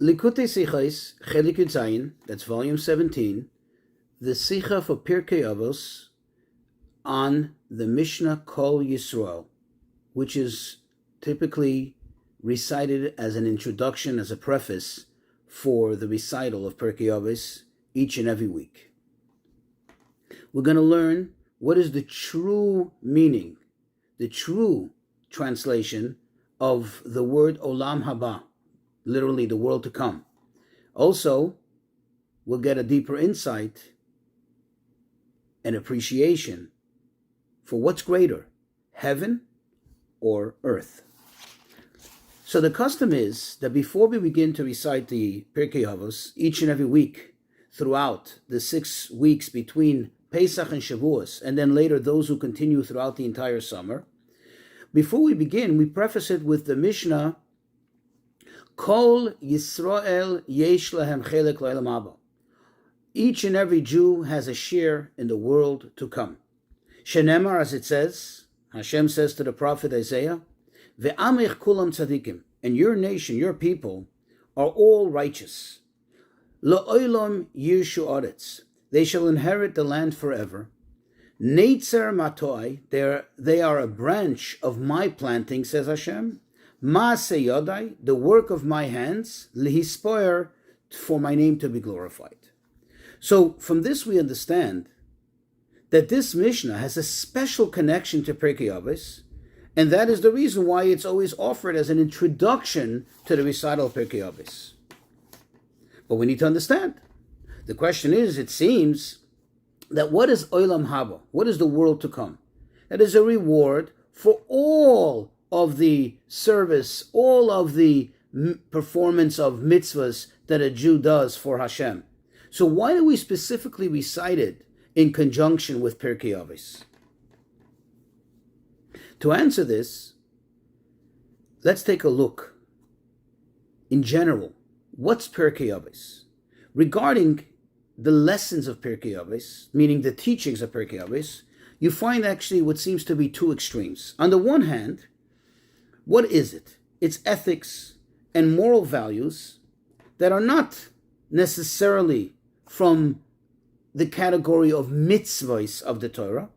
Likutei Sichos, Likutei, that's volume 17, the Sicha for Pirkei Avos on the Mishnah Kol Yisrael, which is typically recited as an introduction, as a preface for the recital of Pirkei Avos each and every week. We're going to learn what is the true meaning, the true translation of the word Olam Haba, literally the world to come. Also, we'll get a deeper insight and appreciation for what's greater, heaven or earth. So the custom is that before we begin to recite the Pirkei Avos each and every week throughout the 6 weeks between Pesach and Shavuos, and then later those who continue throughout the entire summer, before we begin, we preface it with the Mishnah, Kol Yisrael yesh lahem chelek l'olam haba. Each and every Jew has a share in the world to come. Shenemar, as it says, Hashem says to the prophet Isaiah, Ve'amich kulam tzadikim, and your nation, your people, are all righteous. Lo'olam yirshu aretz, they shall inherit the land forever. Neitzer matoi, they are a branch of my planting, says Hashem. Maaseh yodai, the work of my hands, lihispoer, for my name to be glorified. So from this we understand that this Mishnah has a special connection to Pirkei Avos, and that is the reason why it's always offered as an introduction to the recital of Pirkei Avos. But we need to understand. The question is, it seems, that what is Olam Haba? What is the world to come? That is a reward for all of the service, all of the performance of mitzvahs that a Jew does for Hashem. So why do we specifically recite it in conjunction with Pirkei Avos? To answer this, let's take a look. In general, what's Pirkei Avos? Regarding the lessons of Pirkei Avos, meaning the teachings of Pirkei Avos, you find actually what seems to be two extremes. On the one hand, what is it? It's ethics and moral values that are not necessarily from the category of mitzvahs of the Torah.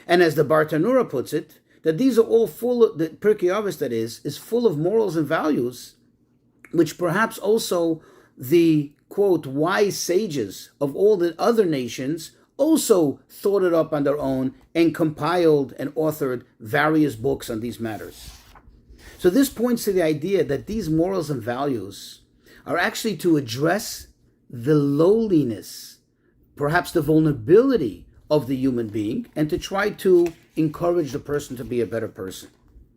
And as the Bartanura puts it, that these are all full of, the Pirkei Avos that is full of morals and values, which perhaps also the, quote, wise sages of all the other nations also thought it up on their own and compiled and authored various books on these matters. So this points to the idea that these morals and values are actually to address the lowliness, perhaps the vulnerability of the human being, and to try to encourage the person to be a better person.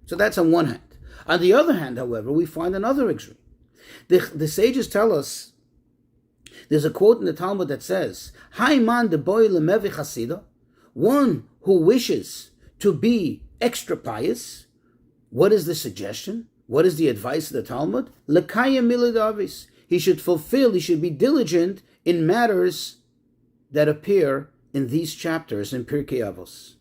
So that's on one hand. On the other hand, however, we find another extreme. The sages tell us, there's a quote in the Talmud that says, Haiman de boy lemevi chasida, one who wishes to be extra pious. What is the suggestion? What is the advice of the Talmud? Lekayem milad avis. He should be diligent in matters that appear in these chapters in Pirkei Avos,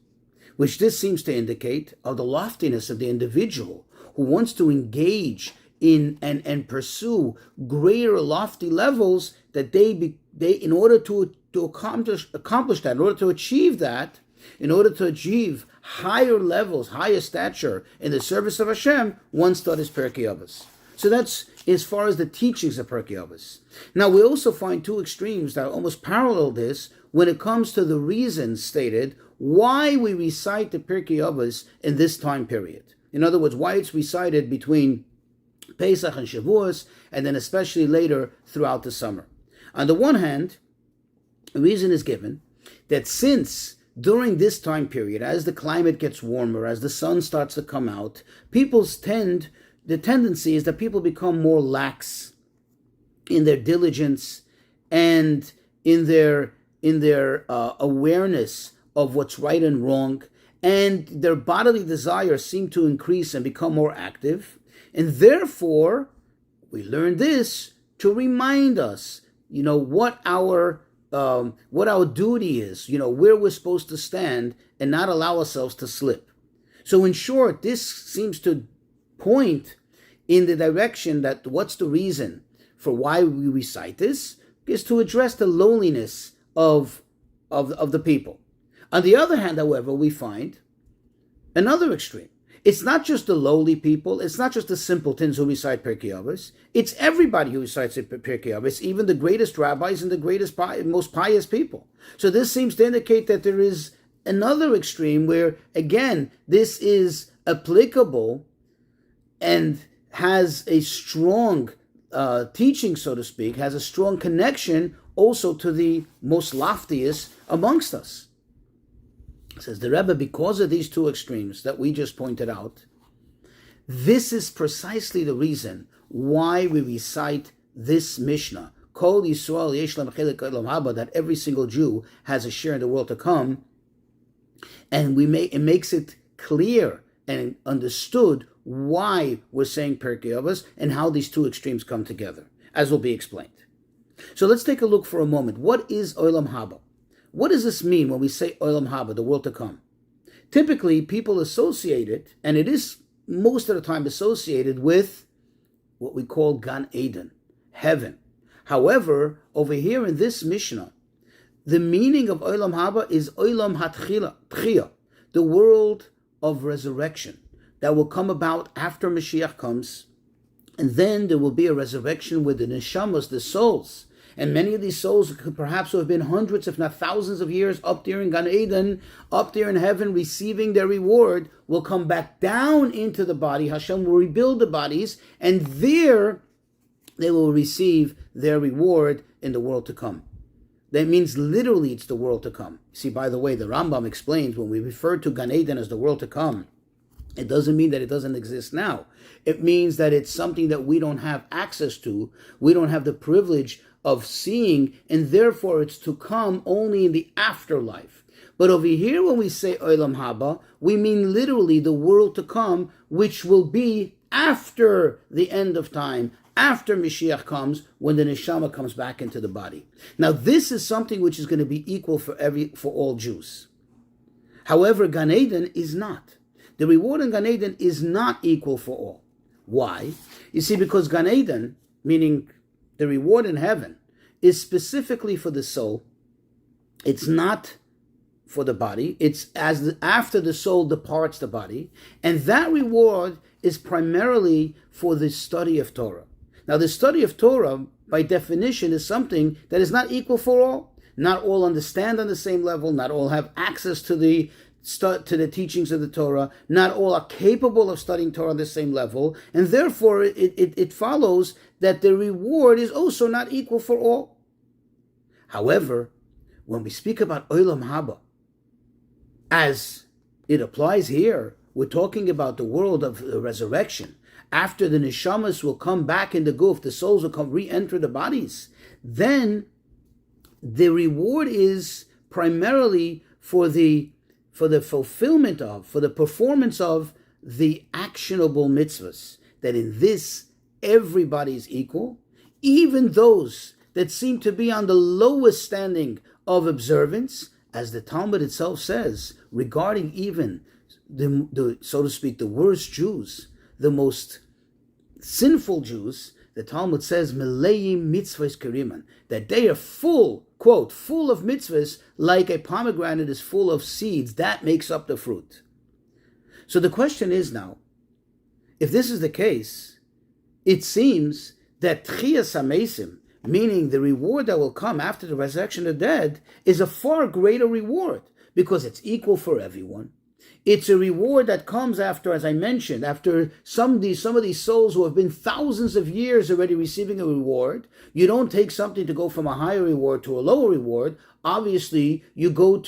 which this seems to indicate of the loftiness of the individual who wants to engage in and pursue greater lofty levels, that they in order to accomplish that, in order to achieve that, in order to achieve higher levels, higher stature in the service of Hashem, one studies Pirkei Avos. So that's as far as the teachings of Pirkei Avos. Now we also find two extremes that almost parallel this when it comes to the reasons stated why we recite the Pirkei Avos in this time period. In other words, why it's recited between Pesach and Shavuos, and then especially later throughout the summer. On the one hand, a reason is given that since during this time period, as the climate gets warmer, as the sun starts to come out, the tendency is that people become more lax in their diligence and in their awareness of what's right and wrong, and their bodily desires seem to increase and become more active. And therefore, we learn this to remind us, what our duty is, where we're supposed to stand and not allow ourselves to slip. So in short, this seems to point in the direction that what's the reason for why we recite this is to address the lowliness of the people. On the other hand, however, we find another extreme. It's not just the lowly people, it's not just the simpletons who recite Pirkei Avos, it's everybody who recites Pirkei Avos, even the greatest rabbis and the greatest, most pious people. So this seems to indicate that there is another extreme where, again, this is applicable and has a strong teaching, so to speak, has a strong connection also to the most loftiest amongst us. Says the Rebbe, because of these two extremes that we just pointed out, this is precisely the reason why we recite this Mishnah, Kol Yisrael Yesh Lam Chelik Olam Haba, that every single Jew has a share in the world to come, and it makes it clear and understood why we're saying Pirkei Avos and how these two extremes come together, as will be explained. So let's take a look for a moment. What is Olam Haba? What does this mean when we say Olam Haba, the world to come? Typically, people associate it, and it is most of the time associated with what we call Gan Eden, heaven. However, over here in this Mishnah, the meaning of Olam Haba is Olam Hatchila, the world of resurrection that will come about after Mashiach comes, and then there will be a resurrection with the neshamas, the souls. And many of these souls could perhaps have been hundreds, if not thousands of years up there in Gan Eden, up there in heaven, receiving their reward, will come back down into the body. Hashem will rebuild the bodies, and there they will receive their reward in the world to come. That means literally it's the world to come. See, by the way, the Rambam explains when we refer to Gan Eden as the world to come, it doesn't mean that it doesn't exist now. It means that it's something that we don't have access to. We don't have the privilege of seeing, and therefore it's to come only in the afterlife. But over here, when we say Olam Haba, we mean literally the world to come, which will be after the end of time, after Mashiach comes, when the neshama comes back into the body. Now, this is something which is going to be equal for all Jews. However, Gan Eden is not. The reward in Gan Eden is not equal for all. Why? You see, because Gan Eden, meaning the reward in heaven, is specifically for the soul. It's not for the body. It's after the soul departs the body. And that reward is primarily for the study of Torah. Now, the study of Torah, by definition, is something that is not equal for all. Not all understand on the same level. Not all have access to the teachings of the Torah. Not all are capable of studying Torah on the same level. And therefore, it follows that the reward is also not equal for all. However, when we speak about Olam Haba, as it applies here, we're talking about the world of the resurrection. After the neshamas will come back in the guf, the souls will re-enter the bodies, then the reward is primarily for the fulfillment of, for the performance of the actionable mitzvahs. That in this, everybody is equal, even those that seem to be on the lowest standing of observance, as the Talmud itself says, regarding even the so to speak, the worst Jews, the most sinful Jews. The Talmud says, Meleim mitzvahs keriman, that they are full, quote, full of mitzvahs, like a pomegranate is full of seeds. That makes up the fruit. So the question is now, if this is the case, it seems that Tchiyas HaMesim, meaning the reward that will come after the resurrection of the dead, is a far greater reward, because it's equal for everyone. It's a reward that comes after, as I mentioned, after some of these souls who have been thousands of years already receiving a reward. You don't take something to go from a higher reward to a lower reward. Obviously, you go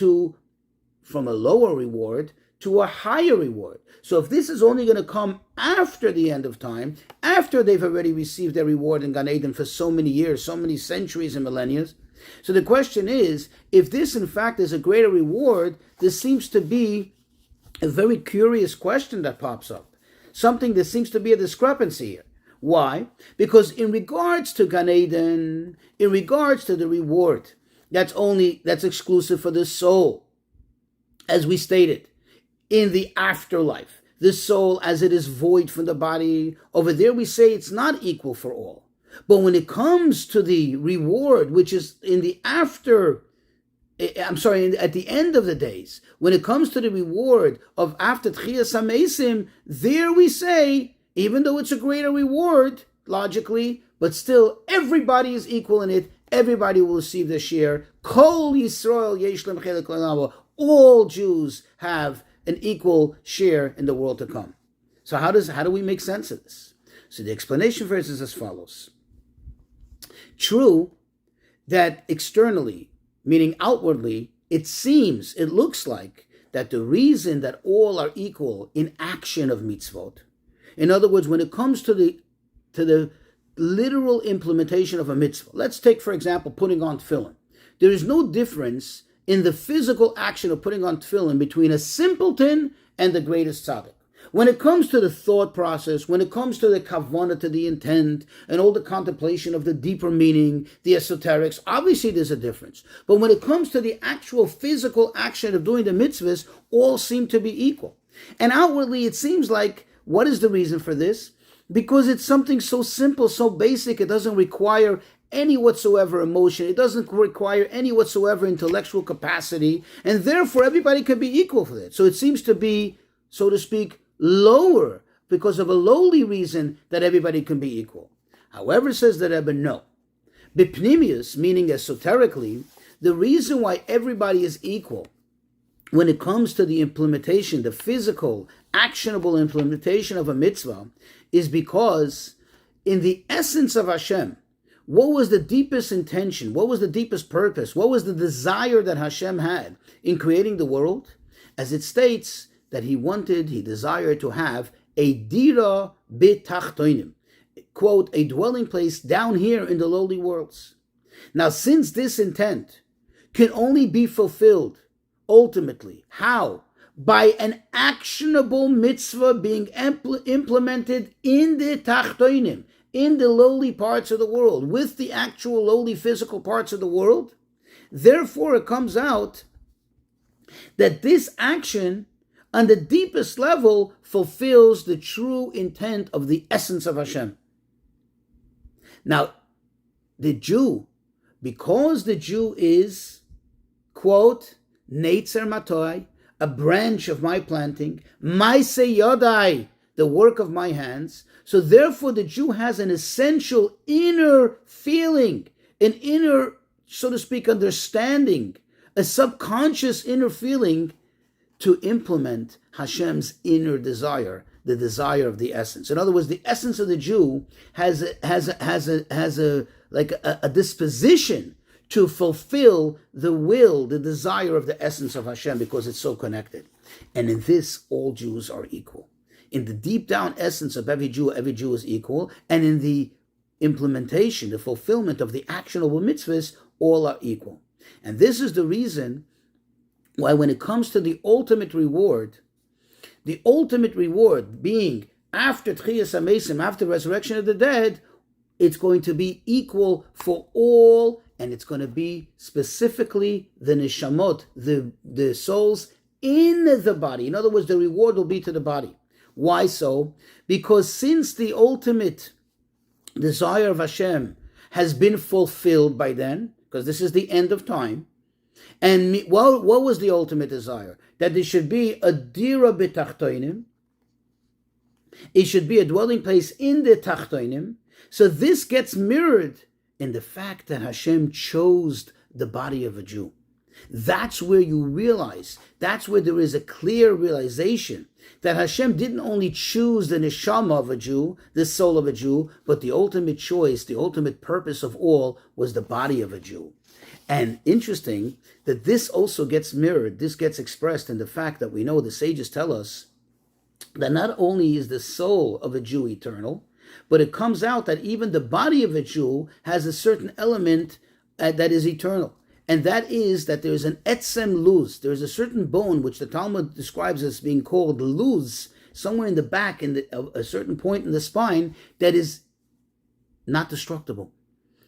from a lower reward to a higher reward. So if this is only going to come after the end of time, after they've already received their reward in Gan Eden for so many years, so many centuries and millennia, so the question is, if this in fact is a greater reward, this seems to be a very curious question that pops up. Something that seems to be a discrepancy here. Why? Because in regards to Gan Eden, in regards to the reward, that's exclusive for the soul. As we stated, in the afterlife, the soul as it is void from the body, over there we say it's not equal for all. But when it comes to the reward, which is in the at the end of the days, when it comes to the reward of after Tchiyas HaMeisim, there we say, even though it's a greater reward, logically, but still everybody is equal in it, everybody will receive their share. Kol Yisrael yesh lem chelek l'olam. All Jews have an equal share in the world to come. So how do we make sense of this? So the explanation for this is as follows. True that externally, meaning outwardly, it looks like that the reason that all are equal in action of mitzvot, in other words, when it comes to the literal implementation of a mitzvah, let's take, for example, putting on tefillin. There is no difference in the physical action of putting on tefillin between a simpleton and the greatest tzaddik. When it comes to the thought process, when it comes to the kavanah, to the intent, and all the contemplation of the deeper meaning, the esoterics, obviously there's a difference. But when it comes to the actual physical action of doing the mitzvahs, all seem to be equal. And outwardly, it seems like, what is the reason for this? Because it's something so simple, so basic, it doesn't require any whatsoever emotion, it doesn't require any whatsoever intellectual capacity, and therefore everybody can be equal for it. So it seems to be, so to speak, lower because of a lowly reason that everybody can be equal. However, says the Rebbe, no. Bipnimius, meaning esoterically, the reason why everybody is equal when it comes to the implementation, the physical, actionable implementation of a mitzvah, is because in the essence of Hashem, what was the deepest intention? What was the deepest purpose? What was the desire that Hashem had in creating the world? As it states, that he desired to have a dira b'tachtonim, quote, a dwelling place down here in the lowly worlds. Now, since this intent can only be fulfilled, ultimately, how? By an actionable mitzvah being implemented in the tachtonim, in the lowly parts of the world, with the actual lowly physical parts of the world. Therefore, it comes out that this action on the deepest level fulfills the true intent of the essence of Hashem. Now, the Jew, because the Jew is, quote, Neitzer Matoi, a branch of my planting, Maaseh Yodai, the work of my hands, so therefore the Jew has an essential inner feeling, an inner, so to speak, understanding, a subconscious inner feeling to implement Hashem's inner desire, the desire of the essence. In other words, the essence of the Jew has a disposition to fulfill the will, the desire of the essence of Hashem, because it's so connected. And in this, all Jews are equal. In the deep down essence of every Jew is equal, and in the implementation, the fulfillment of the actionable mitzvahs, all are equal. And this is the reason why when it comes to the ultimate reward being after Tchiyas HaMeisim, after resurrection of the dead, it's going to be equal for all, and it's going to be specifically the neshamot, the souls in the body. In other words, the reward will be to the body. Why so? Because since the ultimate desire of Hashem has been fulfilled by then, because this is the end of time, and what was the ultimate desire? That there should be a dira b'tachtoinim. It should be a dwelling place in the tachtoinim. So this gets mirrored in the fact that Hashem chose the body of a Jew. That's where you realize, that's where there is a clear realization that Hashem didn't only choose the neshama of a Jew, the soul of a Jew, but the ultimate choice, the ultimate purpose of all was the body of a Jew. And interesting that this also gets mirrored, this gets expressed in the fact that we know the sages tell us that not only is the soul of a Jew eternal, but it comes out that even the body of a Jew has a certain element that is eternal. And that is that there is an etzem luz. There is a certain bone which the Talmud describes as being called luz, somewhere in the back, in a certain point in the spine, that is not destructible.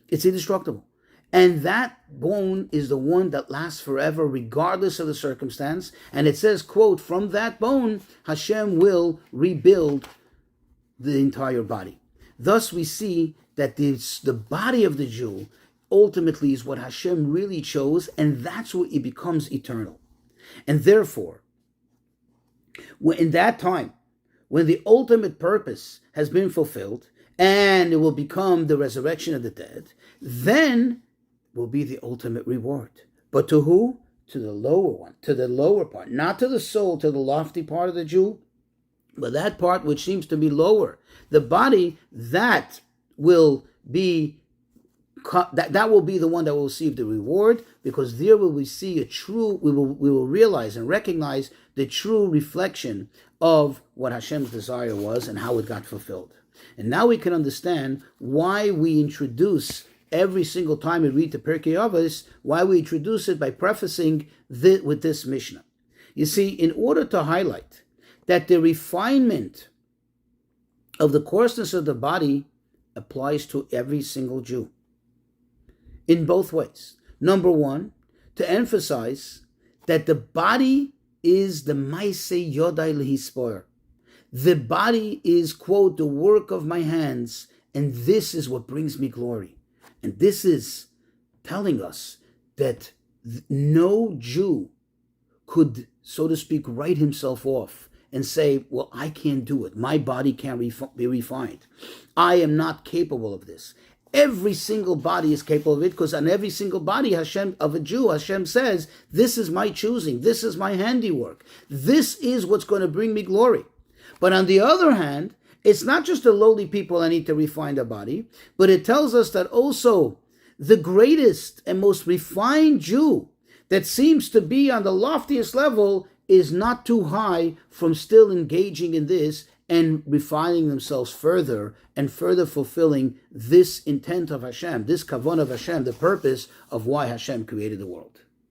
It's indestructible. And that bone is the one that lasts forever, regardless of the circumstance. And it says, quote, from that bone, Hashem will rebuild the entire body. Thus we see that the body of the Jew ultimately is what Hashem really chose, and that's what it becomes eternal. And therefore, in that time, when the ultimate purpose has been fulfilled, and it will become the resurrection of the dead, then will be the ultimate reward. But to who? To the lower one, to the lower part, not to the soul, to the lofty part of the Jew, but that part which seems to be lower. The body, that will be that will be the one that will receive the reward, because there will we see we will realize and recognize the true reflection of what Hashem's desire was and how it got fulfilled. And now we can understand why we introduce every single time we read the Pirkei Avos, why we introduce it by prefacing with this Mishnah. You see, in order to highlight that the refinement of the coarseness of the body applies to every single Jew in both ways. Number one, to emphasize that the body is the Maaseh Yodai Lehispor. The body is, quote, the work of my hands, and this is what brings me glory. And this is telling us that no Jew could, so to speak, write himself off and say, well, I can't do it. My body can't be refined. I am not capable of this. Every single body is capable of it, because on every single body of a Jew, Hashem says, this is my choosing, this is my handiwork, this is what's going to bring me glory. But on the other hand, it's not just the lowly people that need to refine their body, but it tells us that also the greatest and most refined Jew that seems to be on the loftiest level is not too high from still engaging in this and refining themselves further and further fulfilling this intent of Hashem, this kavanah of Hashem, the purpose of why Hashem created the world.